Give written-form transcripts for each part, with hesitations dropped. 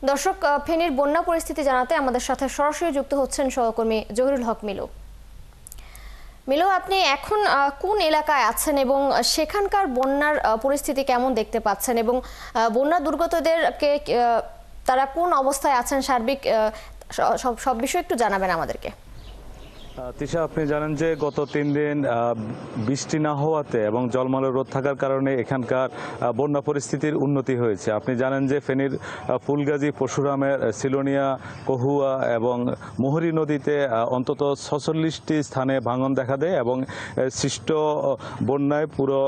দর্শক, ফেনীর বন্যা পরিস্থিতি জানাতে আমাদের সাথে সরাসরি যুক্ত হচ্ছেন সহকর্মী জহিরুল হক মিলু। মিলু, আপনি এখন কোন এলাকায় আছেন এবং সেখানকার বন্যার পরিস্থিতি কেমন দেখতে পাচ্ছেন এবং বন্যা দুর্গতদেরকে তারা কোন অবস্থায় আছেন, সার্বিক সব বিষয় একটু জানাবেন আমাদেরকে। তিশা, আপনি জানেন যে গত 3 দিন বৃষ্টি না হওয়াতে এবং জলমলের রোদ থাকার কারণে এখানকার বন্যা পরিস্থিতির উন্নতি হয়েছে। আপনি জানেন যে ফেনীর ফুলগাজী, পরশুরামের সিলোনিয়া, কহুয়া এবং মুহুরী নদীতে অন্তত 46টি স্থানে ভাঙন দেখা দেয় এবং সৃষ্ট বন্যায় পুরো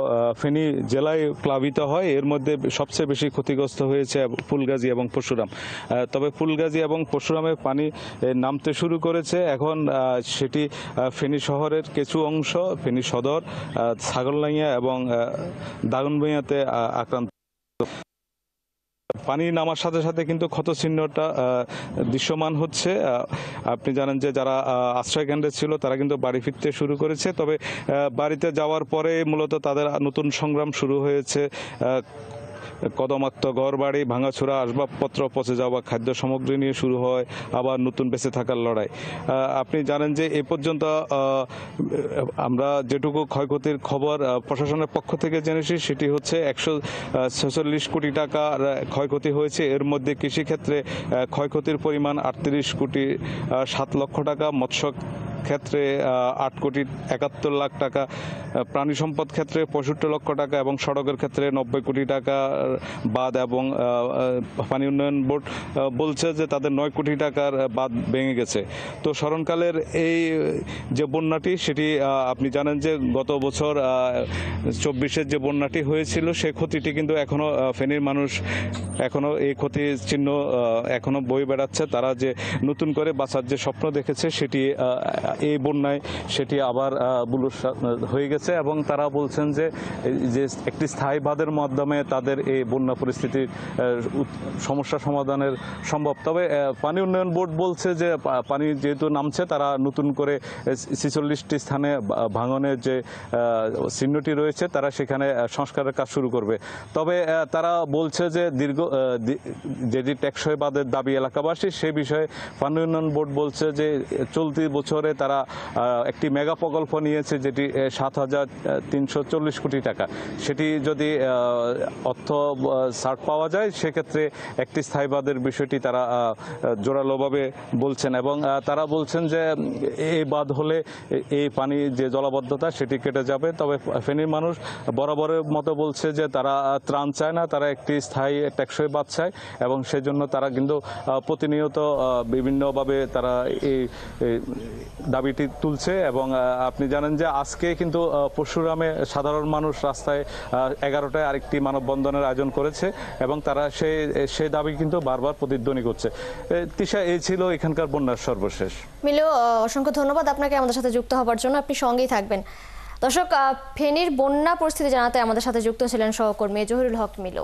ফেনী জেলায় প্লাবিত হয়। এর মধ্যে সবচেয়ে বেশি ক্ষতিগ্রস্ত হয়েছে ফুলগাজী এবং পরশুরাম। তবে ফুলগাজী এবং পরশুরামে পানি নামতে শুরু করেছে। এখন সেটি ফেনী শহরের কিছু অংশ, ফেনী সদর, ছাগলনাইয়া এবং দাগনভূঞাতে আক্রান্ত। পানি নামার সাথে সাথে কিন্তু ক্ষতচিহ্নটা দৃশ্যমান হচ্ছে। আপনি জানেন যে যারা আশ্রয়কেন্দ্রে ছিল তারা কিন্তু বাড়ি ফিরতে শুরু করেছে। তবে বাড়িতে যাওয়ার পরে মূলত তাদের নতুন সংগ্রাম শুরু হয়েছে। কদমাক্ত ঘরবাড়ি, ভাঙাচোরা আসবাবপত্র, পচে যাওয়া খাদ্য সামগ্রী নিয়ে শুরু হয় আবার নতুন বেঁচে থাকার লড়াই। আপনি জানেন যে এ পর্যন্ত আমরা যেটুকু ক্ষয়ক্ষতির খবর প্রশাসনের পক্ষ থেকে জেনেছি সেটি হচ্ছে 146 কোটি টাকার ক্ষয়ক্ষতি হয়েছে। এর মধ্যে কৃষিক্ষেত্রে ক্ষয়ক্ষতির পরিমাণ 38 কোটি 7 লক্ষ টাকা, মৎস্য ক্ষেত্রে 8 কোটি 71 লাখ টাকা, প্রাণী সম্পদ ক্ষেত্রে 65 লক্ষ টাকা এবং সড়কের ক্ষেত্রে 90 কোটি টাকা বাদ, এবং পানি উন্নয়ন বোর্ড বলছে যে তাদের 9 কোটি টাকার বাদ ভেঙে গেছে। তো স্মরণকালের এই যে বন্যাটি, সেটি আপনি জানেন যে গত বছর 24-এর যে বন্যাটি হয়েছিল সেই ক্ষতিটি কিন্তু এখনো ফেনীর মানুষ এখনো এই ক্ষতির চিহ্ন এখনো বয়ে বেড়াচ্ছে। তারা যে নতুন করে বাঁচার যে স্বপ্ন দেখেছে সেটি এই বন্যায় সেটি আবার বুলুশ হয়ে গেছে এবং তারা বলছেন যে একটি স্থায়ী বাঁধের মাধ্যমে তাদের এই বন্যা পরিস্থিতির সমস্যা সমাধানের সম্ভব। তবে পানি উন্নয়ন বোর্ড বলছে যে পানি যেহেতু নামছে, তারা নতুন করে 46টি স্থানে ভাঙনের যে চিহ্নটি রয়েছে তারা সেখানে সংস্কারের কাজ শুরু করবে। তবে তারা বলছে যে যেটি টেকসই বাঁধের দাবি এলাকাবাসী, সে বিষয়ে পানি উন্নয়ন বোর্ড বলছে যে চলতি বছরে তারা একটি মেগা প্রকল্প নিয়েছে যেটি 7,340 কোটি টাকা। সেটি যদি অর্থ ছাড় পাওয়া যায় সেক্ষেত্রে একটি স্থায়ী বাঁধের বিষয়টি তারা জোরালোভাবে বলছেন এবং তারা বলছেন যে এই বাঁধ হলে এই পানি যে জলাবদ্ধতা সেটি কেটে যাবে। তবে ফেনীর মানুষ বরাবরের মতো বলছে যে তারা ত্রাণ চায় না, তারা একটি স্থায়ী টেকসই বাঁধ চায় এবং সেজন্য তারা কিন্তু প্রতিনিয়ত বিভিন্নভাবে তারা এই দাবিটি তুলছে। এবং আপনি জানেন যে আজকে কিন্তু পরশুরামে সাধারণ মানুষ রাস্তায় 11টায় আরেকটি মানববন্ধনের আয়োজন করেছে এবং তারা সেই দাবি কিন্তু বারবার প্রতিধ্বনি করছে। তিশা, এই ছিল এখানকার বন্যার সর্বশেষ। মিলু, অসংখ্য ধন্যবাদ আপনাকে আমাদের সাথে যুক্ত হওয়ার জন্য। আপনি সঙ্গেই থাকবেন। দর্শক, ফেনীর বন্যা পরিস্থিতি জানাতে আমাদের সাথে যুক্ত ছিলেন সহকর্মী জহিরুল হক মিলু।